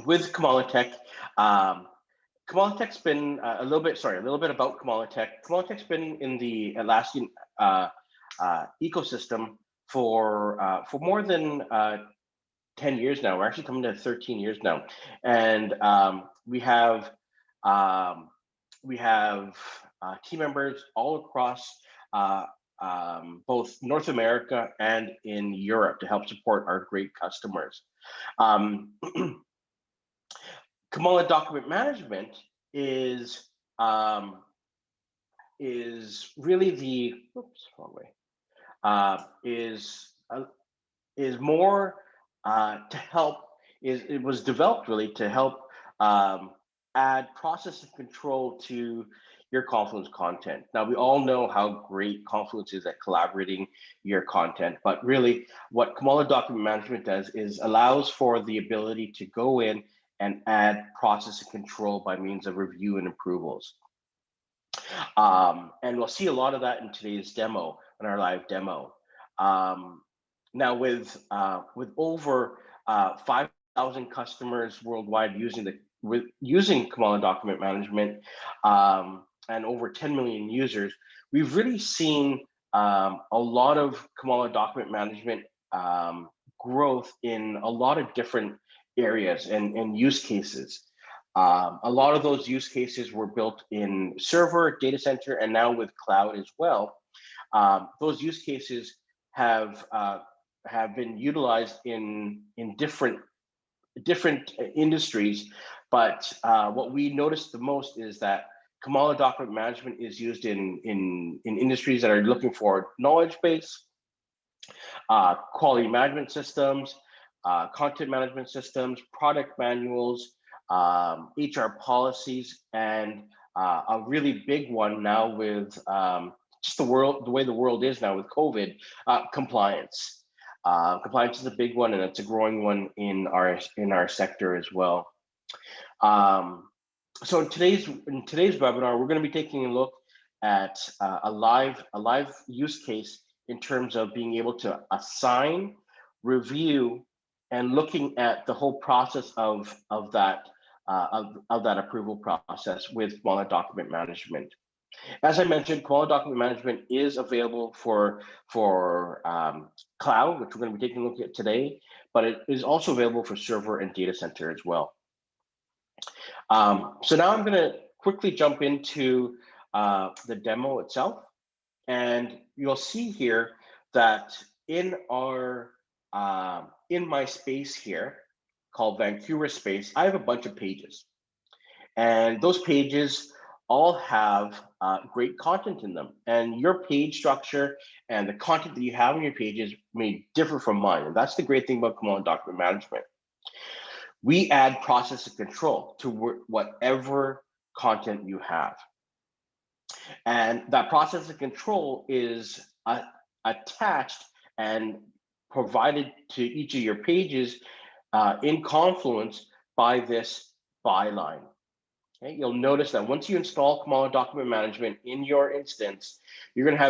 with Comalatech, Comalatech's been a little bit, sorry, a little bit about Comalatech. Comalatech's been in the Atlassian ecosystem for more than 10 years now. We're actually coming to 13 years now. And um, we have team members all across both North America and in Europe to help support our great customers. Um, Comala Document Management um, is really the wrong way is more to help. It was developed really to help add process and control to your Confluence content. Now we all know how great Confluence is at collaborating your content, but really what Comala Document Management does is allows for the ability to go in and add process and control by means of review and approvals. And we'll see a lot of that in today's demo, in our live demo. Now with over 5,000 customers worldwide using Comala Document Management and over 10 million users, we've really seen a lot of Comala Document Management growth in a lot of different areas and use cases. A lot of those use cases were built in server, data center, and now with cloud as well. Those use cases have been utilized in different industries, but what we noticed the most is that Comala Document Management is used in industries that are looking for knowledge base, quality management systems, content management systems, product manuals, HR policies, and a really big one now with just the way the world is now with COVID, compliance. Compliance is a big one, and it's a growing one in our sector as well. So in today's webinar, we're going to be taking a look at a live use case in terms of being able to assign, review, and looking at the whole process of that approval process with Comala Document Management. As I mentioned, Comala Document Management is available for cloud, which we're going to be taking a look at today, but it is also available for server and data center as well. So now I'm going to quickly jump into the demo itself, and you'll see here that in my space here called Vancouver space, I have a bunch of pages, and those pages all have great content in them, and your page structure and the content that you have on your pages may differ from mine. And that's the great thing about Comala Document Management. We add process and control to whatever content you have. And that process and control is attached and provided to each of your pages in Confluence by this byline. Okay, you'll notice that once you install Comala Document Management in your instance, you're going to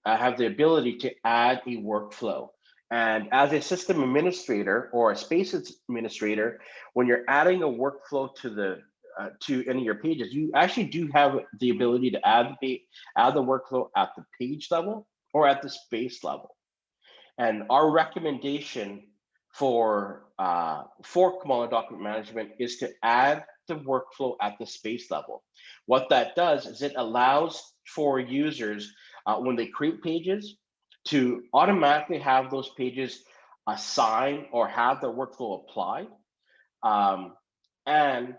have the ability to add a workflow. And as a system administrator or a space administrator, when you're adding a workflow to any of your pages, you actually do have the ability to add the workflow at the page level or at the space level. And our recommendation for Comala Document Management is to add the workflow at the space level. What that does is it allows for users when they create pages to automatically have those pages assigned or have the workflow applied. And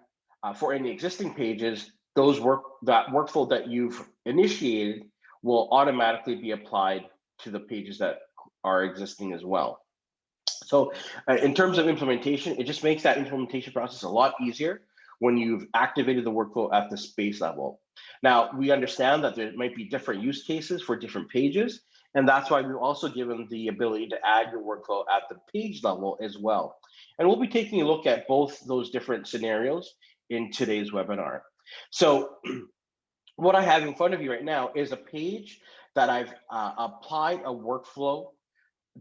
for any existing pages, that workflow that you've initiated will automatically be applied to the pages that are existing as well. So in terms of implementation, it just makes that implementation process a lot easier when you've activated the workflow at the space level. Now, we understand that there might be different use cases for different pages, and that's why we've also given the ability to add your workflow at the page level as well. And we'll be taking a look at both those different scenarios in today's webinar. So what I have in front of you right now is a page that I've applied a workflow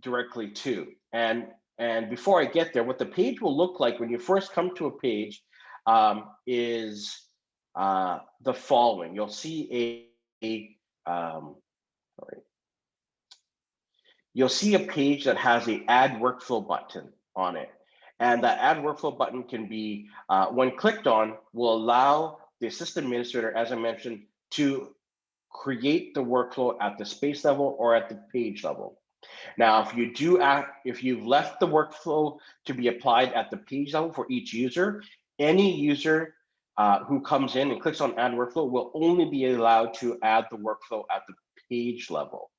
directly to. And And before I get there, what the page will look like when you first come to a page is the following. You'll see sorry. You'll see a page that has a add workflow button on it. And that add workflow button can be, when clicked on, will allow the assistant administrator, as I mentioned, to create the workflow at the space level or at the page level. Now, if you've left the workflow to be applied at the page level for each user, any user who comes in and clicks on add workflow will only be allowed to add the workflow at the page level.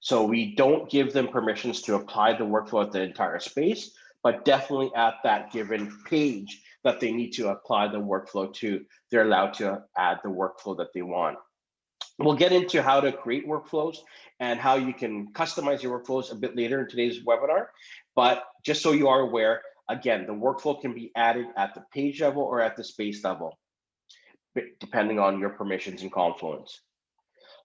So we don't give them permissions to apply the workflow at the entire space, but definitely at that given page that they need to apply the workflow to, they're allowed to add the workflow that they want. We'll get into how to create workflows and how you can customize your workflows a bit later in today's webinar. But just so you are aware, again, the workflow can be added at the page level or at the space level, depending on your permissions in Confluence.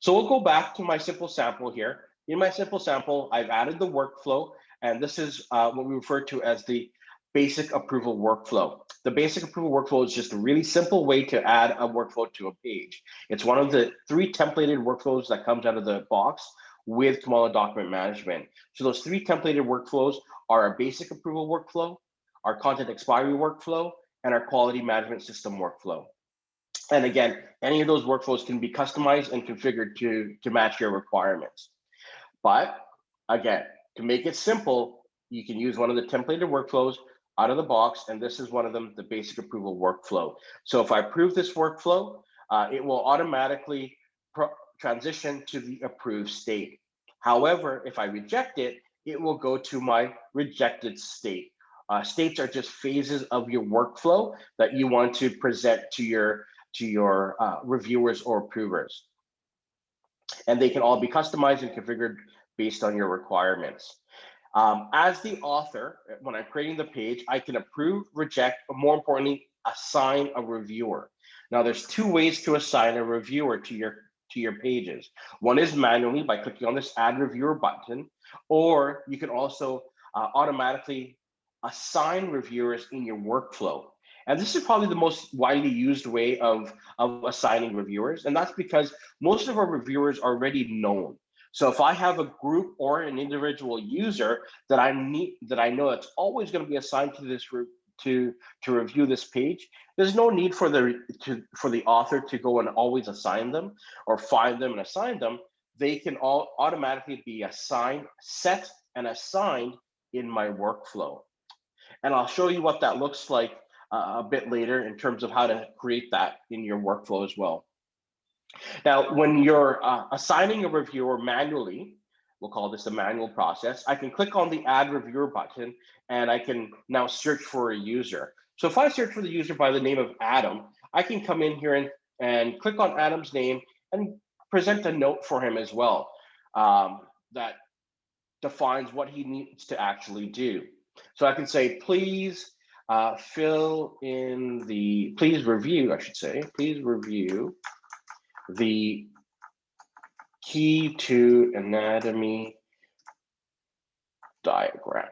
So we'll go back to my simple sample here. In my simple sample, I've added the workflow, and this is what we refer to as the basic approval workflow. The basic approval workflow is just a really simple way to add a workflow to a page. It's one of the 3 templated workflows that comes out of the box with Comala Document Management. So those 3 templated workflows are our basic approval workflow, our content expiry workflow, and our quality management system workflow. And again, any of those workflows can be customized and configured to match your requirements. But again, to make it simple, you can use one of the templated workflows out of the box, and this is one of them, the basic approval workflow. So if I approve this workflow, it will automatically transition to the approved state. However, if I reject it, it will go to my rejected state. States are just phases of your workflow that you want to present to your reviewers or approvers. And they can all be customized and configured based on your requirements. As the author, when I'm creating the page, I can approve, reject, but more importantly, assign a reviewer. Now, there's 2 ways to assign a reviewer to your pages. One is manually by clicking on this add reviewer button, or you can also automatically assign reviewers in your workflow. And this is probably the most widely used way of assigning reviewers. And that's because most of our reviewers are already known. So if I have a group or an individual user that I know that's always going to be assigned to this to review this page, there's no need for the author to go and always assign them or find them and assign them. They can all automatically be assigned, set and assigned in my workflow. And I'll show you what that looks like a bit later in terms of how to create that in your workflow as well. Now, when you're assigning a reviewer manually, we'll call this a manual process, I can click on the add reviewer button and I can now search for a user. So if I search for the user by the name of Adam, I can come in here and click on Adam's name and present a note for him as well that defines what he needs to actually do. So I can say, please review the key to anatomy diagram.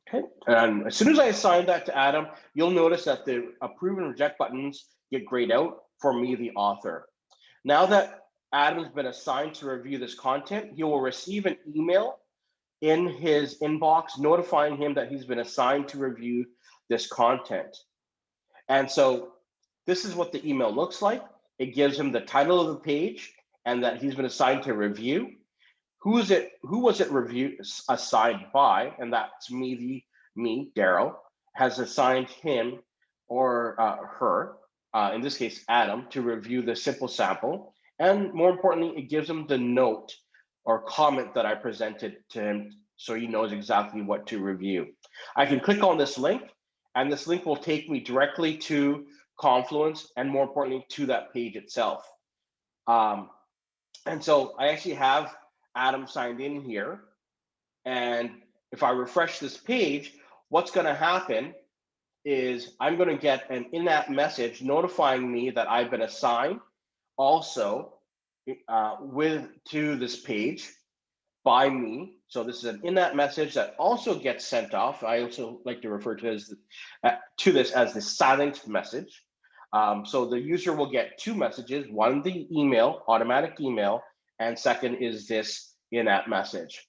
Okay, and as soon as I assign that to Adam, you'll notice that the approve and reject buttons get grayed out for me, the author. Now that Adam's been assigned to review this content, he will receive an email in his inbox notifying him that he's been assigned to review this content. And so this is what the email looks like. It gives him the title of the page and that he's been assigned to review. Who was it assigned by? And that's me, Daryl, has assigned him or her, in this case, Adam, to review the simple sample. And more importantly, it gives him the note or comment that I presented to him so he knows exactly what to review. I can click on this link, and this link will take me directly to Confluence and more importantly to that page itself. And so I actually have Adam signed in here. And if I refresh this page, what's going to happen is I'm going to get an in-app message notifying me that I've been assigned also to this page. by me. So this is an in-app message that also gets sent off. I also like to refer to this as the silent message. So the user will get two messages: one, the email, automatic email, and second is this in-app message.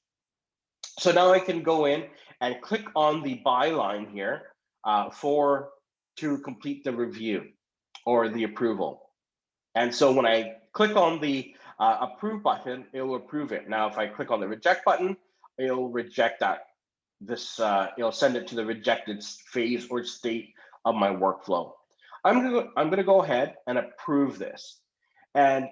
So now I can go in and click on the byline here to complete the review or the approval. And so when I click on the approve button, it will approve it. Now, if I click on the reject button, it'll reject that. It'll send it to the rejected phase or state of my workflow. I'm gonna go ahead and approve this. And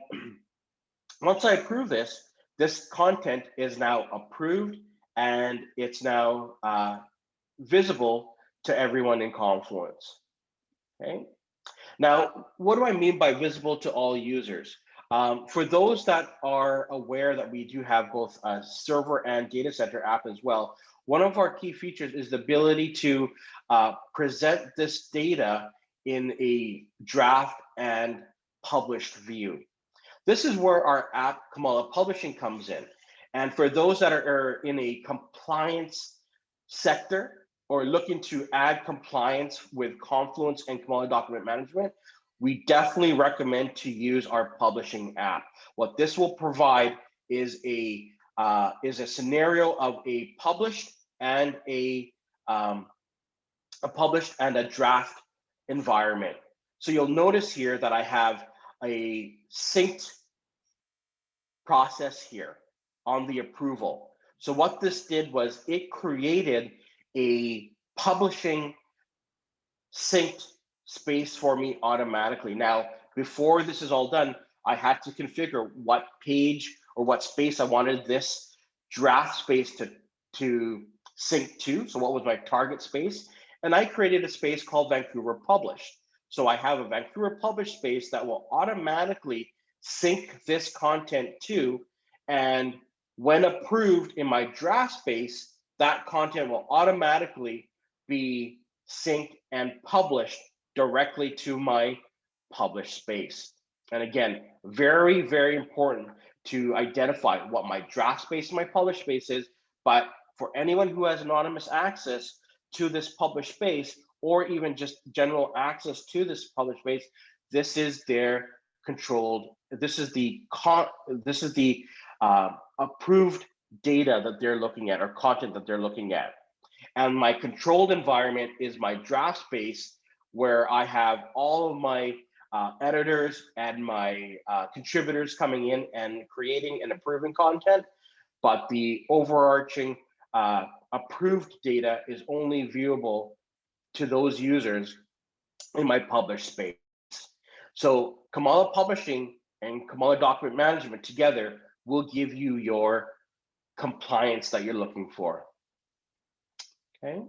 once I approve this, this content is now approved and it's now visible to everyone in Confluence. Okay. Now, what do I mean by visible to all users? For those that are aware that we do have both a server and data center app as well, one of our key features is the ability to present this data in a draft and published view. This is where our app, Comala Publishing, comes in. And for those that are in a compliance sector or looking to add compliance with Confluence and Comala Document Management, we definitely recommend to use our publishing app. What this will provide is a scenario of a published and a draft environment. So you'll notice here that I have a synced process here on the approval. So what this did was it created a publishing synced space for me automatically. Now, before this is all done, I had to configure what page or what space I wanted this draft space to sync to. So what was my target space? And I created a space called Vancouver Published. So I have a Vancouver Published space that will automatically sync this content to, and when approved in my draft space, that content will automatically be synced and published directly to my published space. And again, very, very important to identify what my draft space and my published space is, but for anyone who has anonymous access to this published space, or even just general access to this published space, this is their controlled, this is the approved data that they're looking at or content that they're looking at. And my controlled environment is my draft space, where I have all of my editors and my contributors coming in and creating and approving content, but the overarching approved data is only viewable to those users in my published space. So Comala Publishing and Comala Document Management together will give you your compliance that you're looking for. Okay.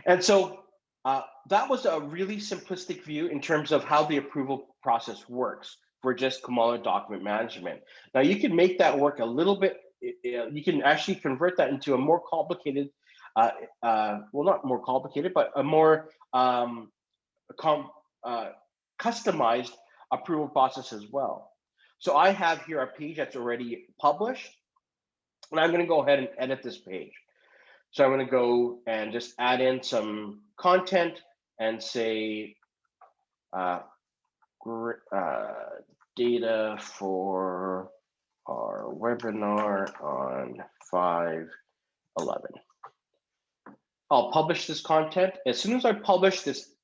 And so that was a really simplistic view in terms of how the approval process works for just Comala Document Management. Now you can make that work a little bit, you can actually convert that into a more complicated, well, not more complicated, but a more customized approval process as well. So I have here a page that's already published, and I'm going to go ahead and edit this page. So I'm going to go and just add in some content and say data for our webinar on 5/11. I'll publish this content. As soon as I publish this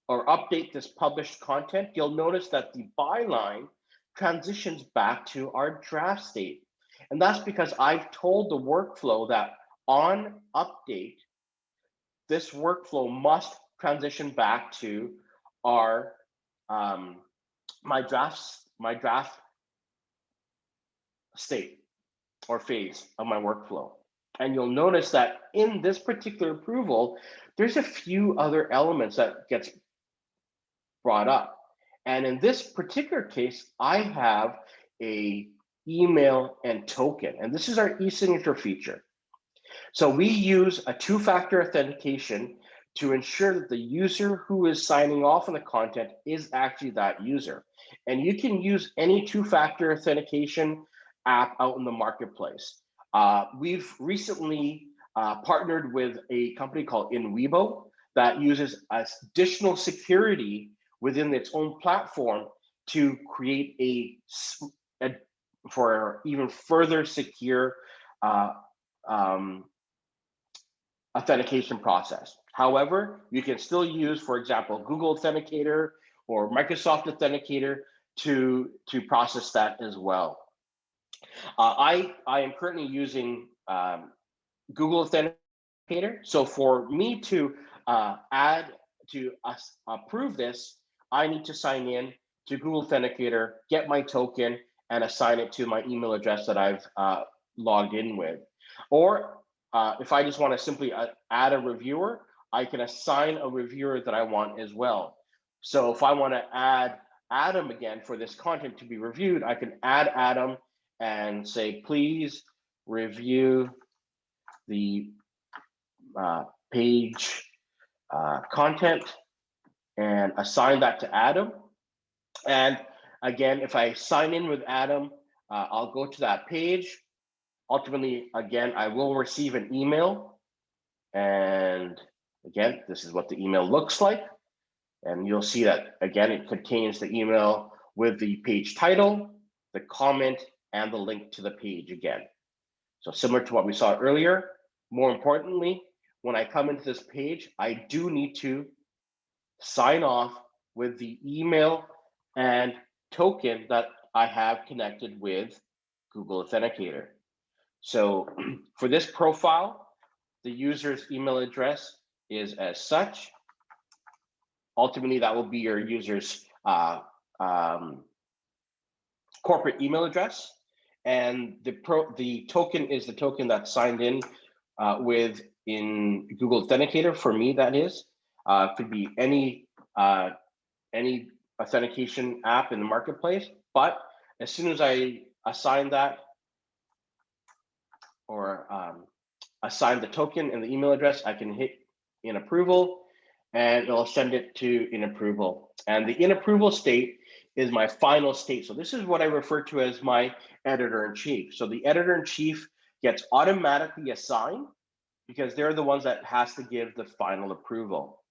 or update this published content, you'll notice that the byline transitions back to our draft state. And that's because I've told the workflow that on update, this workflow must transition back to our my draft state or phase of my workflow. And you'll notice that in this particular approval, there's a few other elements that gets brought up. And in this particular case, I have a email and token, and this is our e-signature feature. So we use a two-factor authentication to ensure that the user who is signing off on the content is actually that user. And you can use any two-factor authentication app out in the marketplace. We've recently partnered with a company called Inweebo that uses additional security within its own platform to create for even further secure uh, um, authentication process. However, you can still use, for example, Google Authenticator or Microsoft Authenticator to process that as well. I am currently using Google Authenticator. So for me to approve this, I need to sign in to Google Authenticator, get my token, and assign it to my email address that I've logged in with. Or if I just want to simply add a reviewer, I can assign a reviewer that I want as well. So if I want to add Adam again for this content to be reviewed, I can add Adam and say, please review the page content and assign that to Adam. And again, if I sign in with Adam, I'll go to that page. Ultimately, again, I will receive an email. And again, this is what the email looks like. And you'll see that, again, it contains the email with the page title, the comment, and the link to the page again. So similar to what we saw earlier, more importantly, when I come into this page, I do need to sign off with the email and token that I have connected with Google Authenticator. So for this profile, the user's email address is as such. Ultimately, that will be your user's corporate email address. And the token is the token that's signed in with in Google Authenticator. For me, that is. Could be any authentication app in the marketplace. But as soon as I assign that or assign the token and the email address, I can hit in approval and it'll send it to in approval. And the in approval state is my final state. So this is what I refer to as my editor-in-chief. So the editor-in-chief gets automatically assigned because they're the ones that has to give the final approval.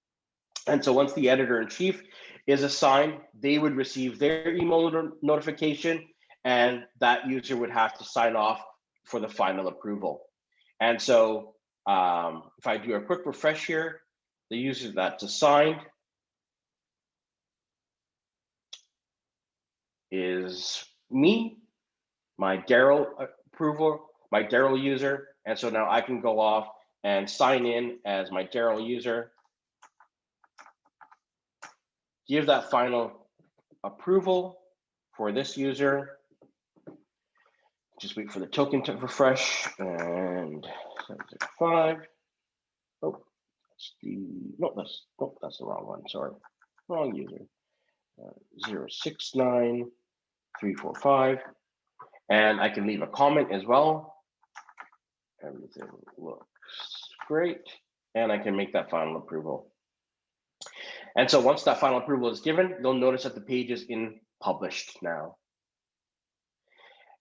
And so once the editor-in-chief is assigned, they would receive their email notification and that user would have to sign off for the final approval. And so if I do a quick refresh here, the user that's assigned is me, my Daryl approval, my Daryl user. And so now I can go off and sign in as my Daryl user, give that final approval for this user. Just wait for the token to refresh and 765. Oh, that's the wrong one. Sorry, wrong user. 069345, and I can leave a comment as well. Everything looks great, and I can make that final approval. And so once that final approval is given, you'll notice that the page is in published now.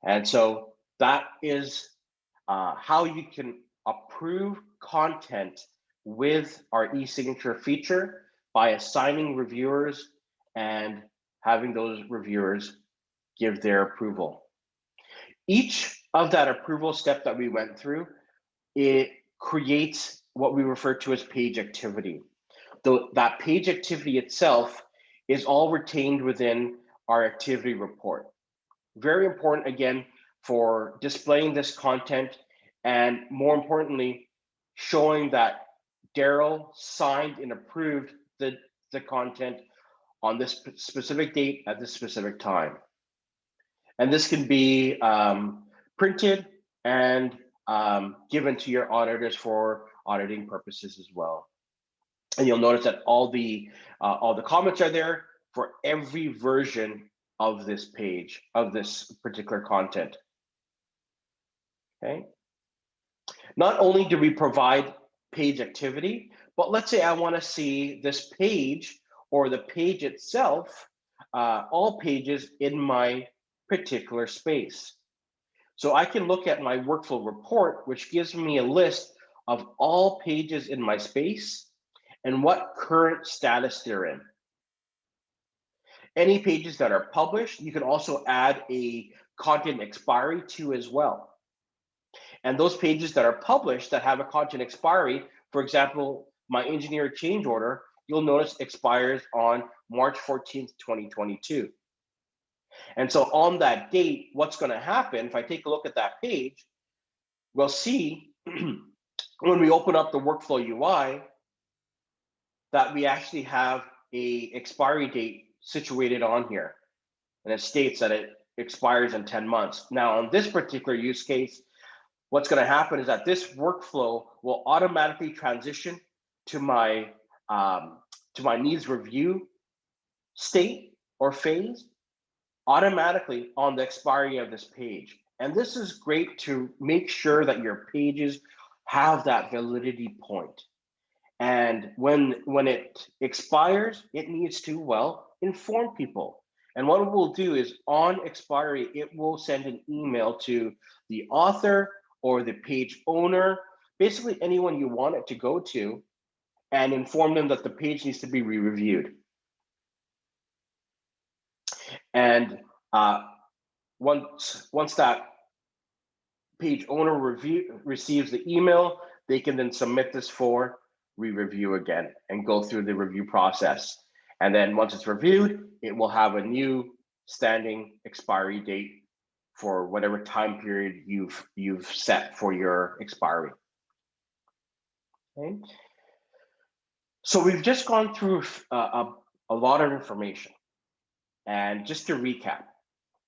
And so that is how you can approve content with our e-signature feature by assigning reviewers and having those reviewers give their approval. Each of that approval step that we went through, it creates what we refer to as page activity. That page activity itself is all retained within our activity report. Very important, again, for displaying this content and more importantly, showing that Daryl signed and approved the content on this specific date at this specific time. And this can be printed and given to your auditors for auditing purposes as well. And you'll notice that all the comments are there for every version of this page, of this particular content. Okay. Not only do we provide page activity, but let's say I want to see this page or the page itself, all pages in my particular space. So I can look at my workflow report, which gives me a list of all pages in my space and what current status they're in. Any pages that are published, you can also add a content expiry to as well. And those pages that are published that have a content expiry, for example, my engineer change order, you'll notice expires on March 14th, 2022. And so on that date, what's going to happen, if I take a look at that page, we'll see when we open up the workflow UI that we actually have a expiry date situated on here. And it states that it expires in 10 months. Now, on this particular use case, what's going to happen is that this workflow will automatically transition to my needs review state or phase automatically on the expiry of this page. And this is great to make sure that your pages have that validity point. And when it expires, it needs to, well, inform people. And what it will do is on expiry, it will send an email to the author or the page owner, basically anyone you want it to go to, and inform them that the page needs to be re-reviewed. And once that page owner receives the email, they can then submit this for re-review again and go through the review process. And then once it's reviewed, it will have a new standing expiry date for whatever time period you've set for your expiry. Okay. So we've just gone through a lot of information. And just to recap,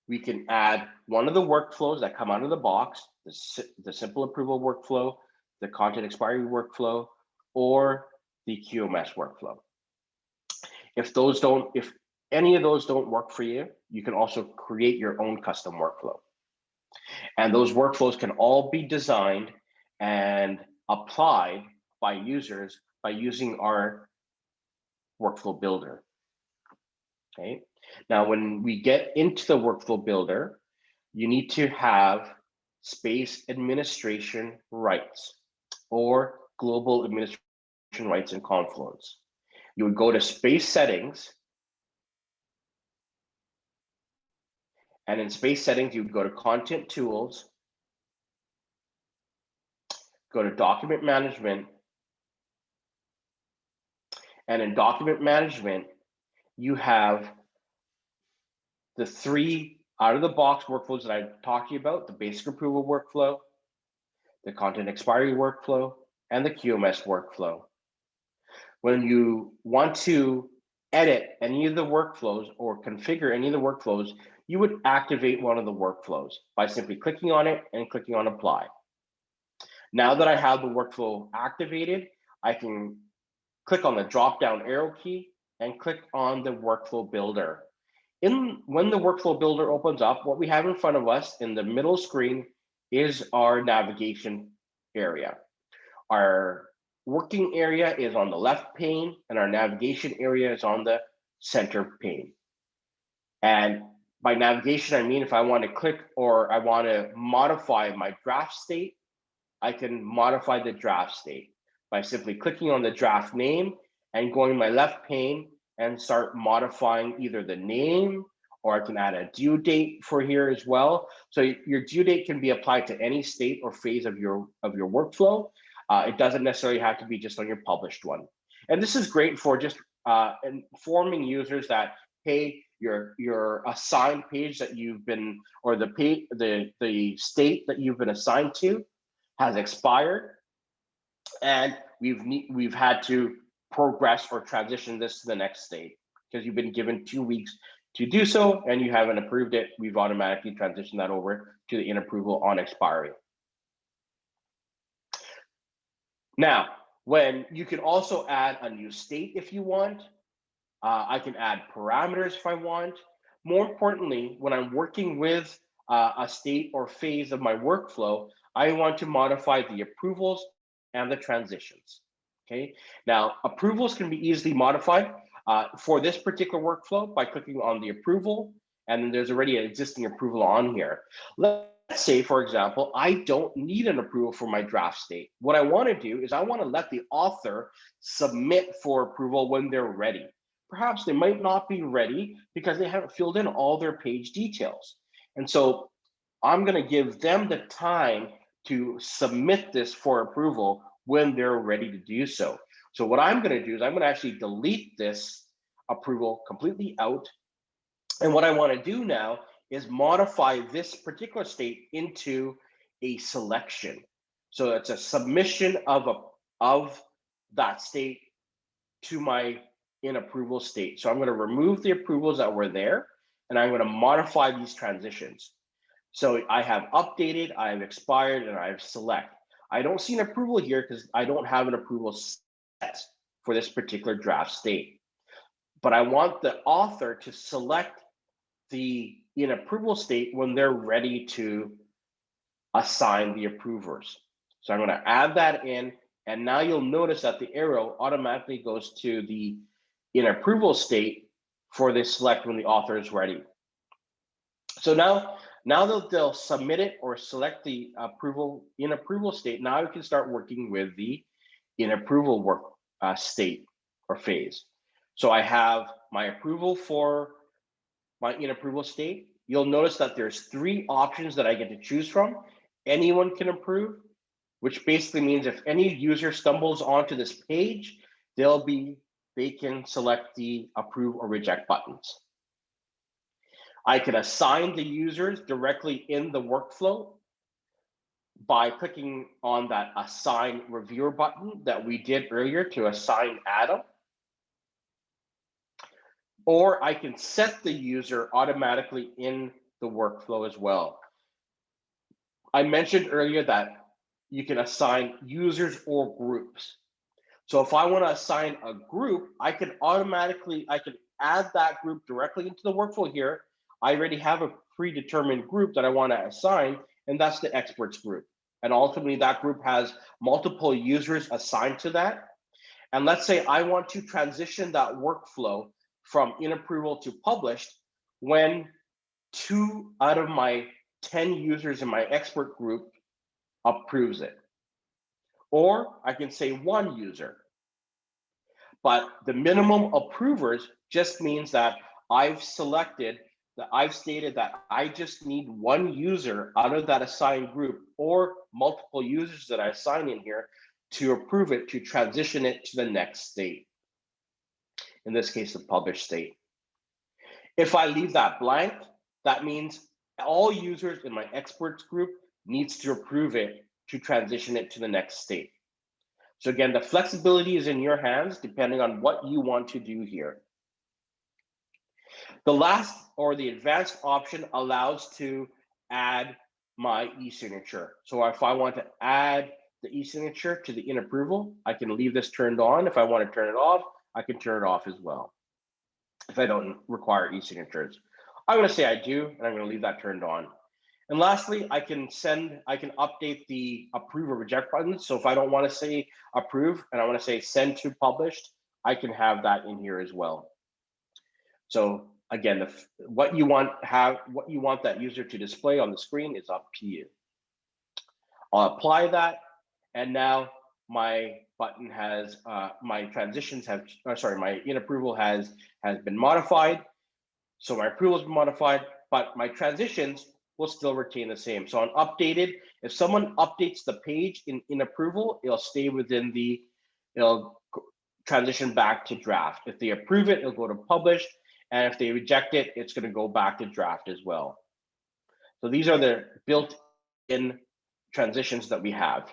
we can add one of the workflows that come out of the box, the simple approval workflow, the content expiry workflow, or the QMS workflow. If any of those don't work for you, you can also create your own custom workflow. And those workflows can all be designed and applied by users by using our workflow builder. Okay. Now, when we get into the workflow builder, you need to have space administration rights or global administration rights in Confluence. You would go to space settings, and in space settings, you would go to content tools, go to document management, and in document management, you have the 3 out-of-the-box workflows that I talked to you about: the basic approval workflow, the content expiry workflow, and the QMS workflow. When you want to edit any of the workflows or configure any of the workflows, you would activate one of the workflows by simply clicking on it and clicking on apply. Now that I have the workflow activated, I can click on the drop-down arrow key and click on the workflow builder. When the workflow builder opens up, what we have in front of us in the middle screen is our navigation area. Our working area is on the left pane, and our navigation area is on the center pane. And by navigation, I mean if I want to click or I want to modify my draft state, I can modify the draft state by simply clicking on the draft name and going to my left pane and start modifying either the name, or I can add a due date for here as well. So your due date can be applied to any state or phase of your workflow. It doesn't necessarily have to be just on your published one. And this is great for just informing users that, hey, your assigned page that you've been, or the state that you've been assigned to has expired, and we've had to progress or transition this to the next state because you've been given 2 weeks to do so and you haven't approved it. We've automatically transitioned that over to the in approval on expiry. Now, when you can also add a new state if you want. I can add parameters if I want. More importantly, when I'm working with a state or phase of my workflow, I want to modify the approvals and the transitions. Okay. Now, approvals can be easily modified for this particular workflow by clicking on the approval, and then there's already an existing approval on here. Let's let's say, for example, I don't need an approval for my draft state. What I want to do is I want to let the author submit for approval when they're ready. Perhaps they might not be ready because they haven't filled in all their page details. And so I'm going to give them the time to submit this for approval when they're ready to do so. So what I'm going to do is I'm going to actually delete this approval completely out. And what I want to do now is modify this particular state into a selection. So it's a submission of that state to my in approval state. So I'm going to remove the approvals that were there, and I'm going to modify these transitions. So I have updated, I have expired, and I have select. I don't see an approval here because I don't have an approval set for this particular draft state. But I want the author to select the in approval state when they're ready to assign the approvers. So I'm going to add that in, and now you'll notice that the arrow automatically goes to the in approval state for this select when the author is ready. So now they'll submit it or select the in approval state. Now we can start working with the in approval work state or phase. So I have my approval for my in approval state. You'll notice that there's 3 options that I get to choose from. Anyone can approve, which basically means if any user stumbles onto this page, they can select the approve or reject buttons. I can assign the users directly in the workflow by clicking on that assign reviewer button that we did earlier to assign Adam. Or I can set the user automatically in the workflow as well. I mentioned earlier that you can assign users or groups. So if I want to assign a group, I can add that group directly into the workflow here. I already have a predetermined group that I want to assign, and that's the experts group. And ultimately that group has multiple users assigned to that. And let's say I want to transition that workflow from in approval to published when 2 out of my 10 users in my expert group approves it. Or I can say 1 user. But the minimum approvers just means that I've stated that I just need 1 user out of that assigned group or multiple users that I assign in here to approve it, to transition it to the next state. In this case, the published state. If I leave that blank, that means all users in my experts group needs to approve it to transition it to the next state. So again, the flexibility is in your hands depending on what you want to do here. The last or the advanced option allows to add my e-signature. So if I want to add the e-signature to the in approval, I can leave this turned on. If I want to turn it off, I can turn it off as well. If I don't require e-signatures, I'm going to say I do, and I'm going to leave that turned on. And lastly, I can update the approve or reject buttons. So if I don't want to say approve and I want to say send to published, I can have that in here as well. So again, what you want that user to display on the screen is up to you. I'll apply that, and now my button has my transitions have my in approval has been modified. So my approval has been modified, but my transitions will still retain the same. So on updated, if someone updates the page in approval, it'll stay within it'll transition back to draft. If they approve it, it'll go to published. And if they reject it, it's going to go back to draft as well. So these are the built-in transitions that we have.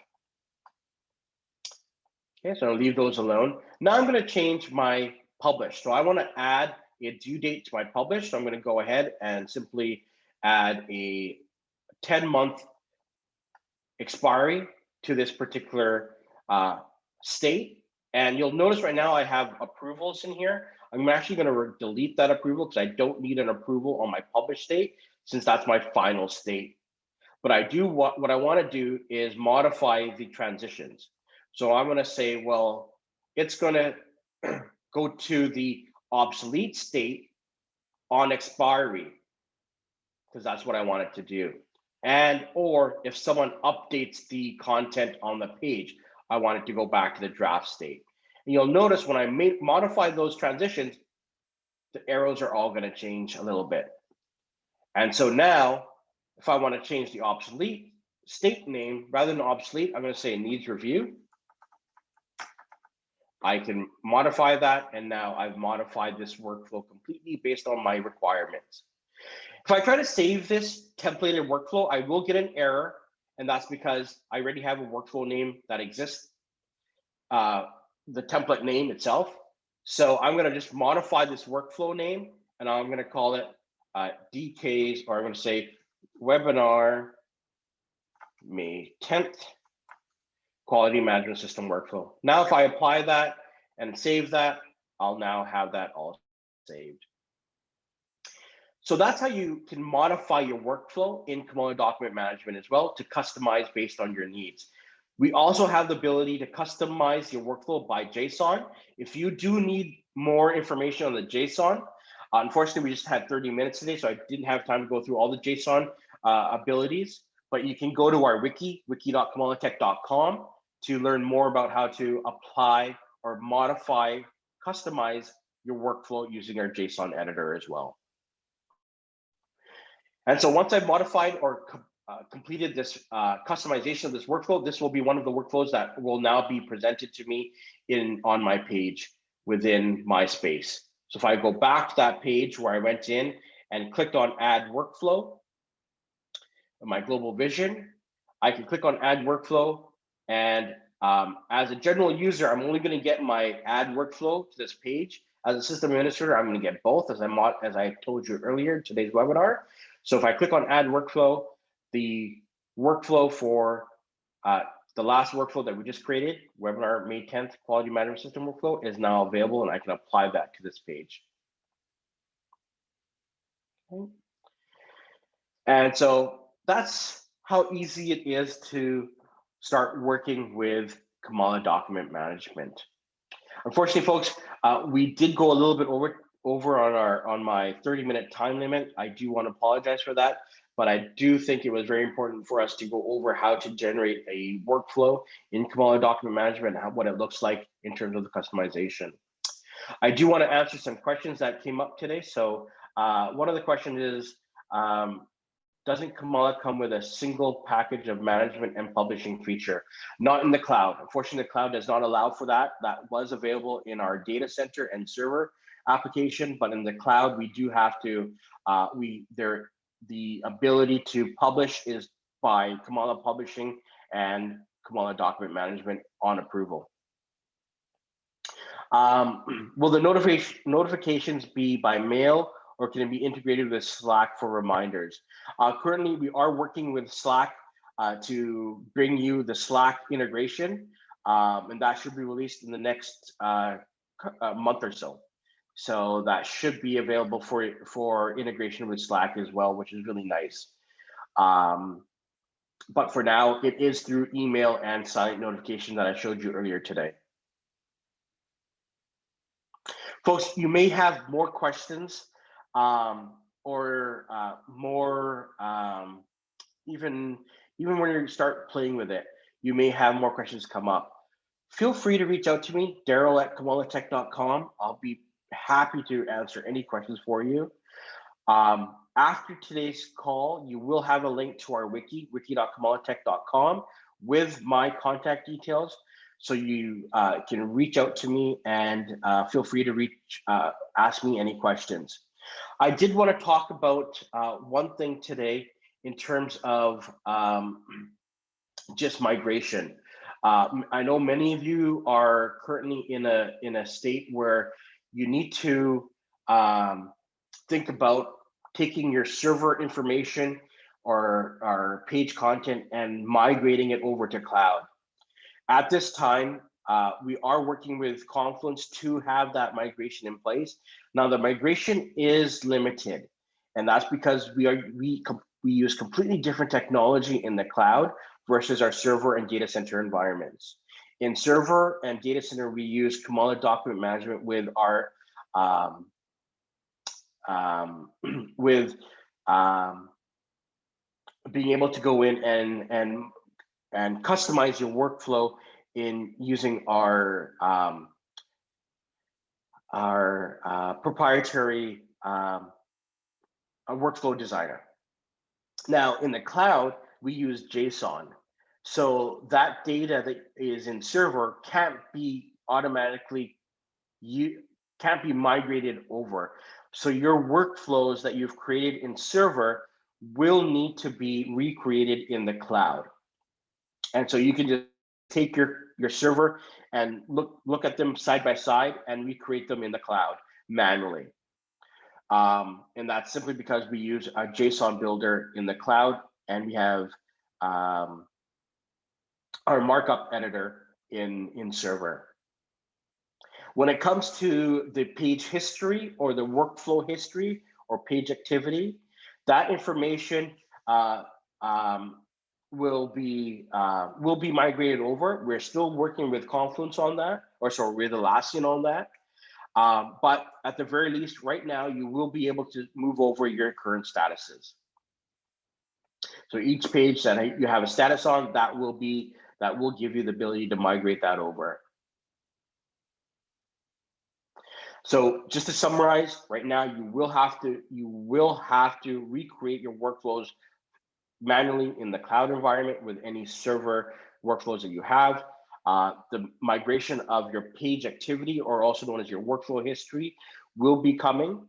Okay, so I'll leave those alone. Now I'm going to change my publish. So I want to add a due date to my publish. So I'm going to go ahead and simply add a 10-month expiry to this particular state. And you'll notice right now I have approvals in here. I'm actually going to delete that approval because I don't need an approval on my published state since that's my final state. But what I want to do is modify the transitions. So I'm going to say, well, it's going to go to the obsolete state on expiry because that's what I want it to do. And or if someone updates the content on the page, I want it to go back to the draft state. And you'll notice when I modify those transitions, the arrows are all going to change a little bit. And so now, if I want to change the obsolete state name, rather than obsolete, I'm going to say needs review. I can modify that, and now I've modified this workflow completely based on my requirements. If I try to save this templated workflow, I will get an error, and that's because I already have a workflow name that exists, the template name itself. So I'm going to just modify this workflow name, and I'm going to call it DKs, or I'm going to say webinar May 10th quality management system workflow. Now, if I apply that and save that, I'll now have that all saved. So that's how you can modify your workflow in Comala Document Management as well to customize based on your needs. We also have the ability to customize your workflow by JSON. If you do need more information on the JSON, unfortunately, we just had 30 minutes today, so I didn't have time to go through all the JSON abilities, but you can go to our wiki.comalatech.com to learn more about how to apply or modify, customize your workflow using our JSON editor as well. And so once I've modified or completed this customization of this workflow, this will be one of the workflows that will now be presented to me on my page within my space. So if I go back to that page where I went in and clicked on add workflow, my global vision, I can click on add workflow. And as a general user, I'm only going to get my add workflow to this page. As a system administrator, I'm going to get both, as I told you earlier in today's webinar. So if I click on add workflow, the workflow for the last workflow that we just created, webinar May 10th quality management system workflow, is now available, and I can apply that to this page. Okay. And so that's how easy it is to start working with Comala Document Management. Unfortunately, folks, we did go a little bit over on my 30-minute time limit. I do want to apologize for that, but I do think it was very important for us to go over how to generate a workflow in Comala Document Management and what it looks like in terms of the customization. I do want to answer some questions that came up today. So one of the questions is, doesn't Comala come with a single package of management and publishing feature? Not in the cloud. Unfortunately, the cloud does not allow for that. That was available in our data center and server application, but in the cloud, we do have to, the ability to publish is by Comala Publishing and Comala Document Management on approval. Will the notifications be by mail, or can it be integrated with Slack for reminders? Currently, we are working with Slack to bring you the Slack integration, and that should be released in the next month or so. So that should be available for integration with Slack as well, which is really nice. But for now, it is through email and silent notification that I showed you earlier today. Folks, you may have more questions or more, even when you start playing with it, you may have more questions come up. Feel free to reach out to me, Daryl@comalatech.com. I'll be happy to answer any questions for you. After today's call, you will have a link to our wiki.comalatech.com with my contact details. So you can reach out to me and feel free to ask me any questions. I did want to talk about one thing today in terms of just migration. I know many of you are currently in a state where you need to think about taking your server information or page content and migrating it over to cloud. At this time, we are working with Confluence to have that migration in place. Now, the migration is limited, and that's because we use completely different technology in the cloud versus our server and data center environments. In server and data center, we use Comala Document Management with our being able to go in and customize your workflow in using our proprietary workflow designer. Now, in the cloud, we use JSON. So that data that is in server can't be migrated over. So your workflows that you've created in server will need to be recreated in the cloud. And so you can just take your server and look at them side by side and recreate them in the cloud manually. And that's simply because we use a JSON builder in the cloud, and we have our markup editor in server. When it comes to the page history or the workflow history or page activity, that information will be migrated over. We're still working with Confluence on that, or sorry, with Atlassian on that. But at the very least, right now, you will be able to move over your current statuses. So each page that you have a status on, that will give you the ability to migrate that over. So just to summarize, right now you will have to recreate your workflows manually in the cloud environment with any server workflows that you have. The migration of your page activity, or also known as your workflow history, will be coming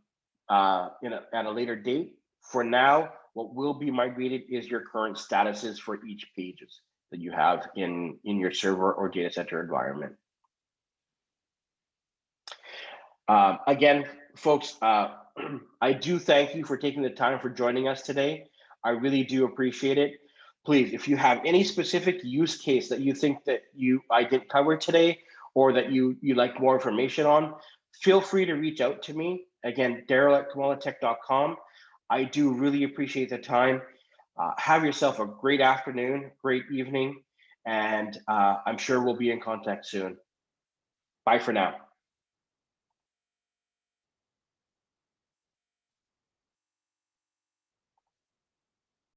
at a later date. For now, what will be migrated is your current statuses for each pages that you have in your server or data center environment. Again, folks, I do thank you for taking the time for joining us today. I really do appreciate it. Please, if you have any specific use case that you think that I didn't cover today, or that you like more information on, feel free to reach out to me. Again, Daryl@Comalatech.com. I do really appreciate the time. Have yourself a great afternoon, great evening, and I'm sure we'll be in contact soon. Bye for now.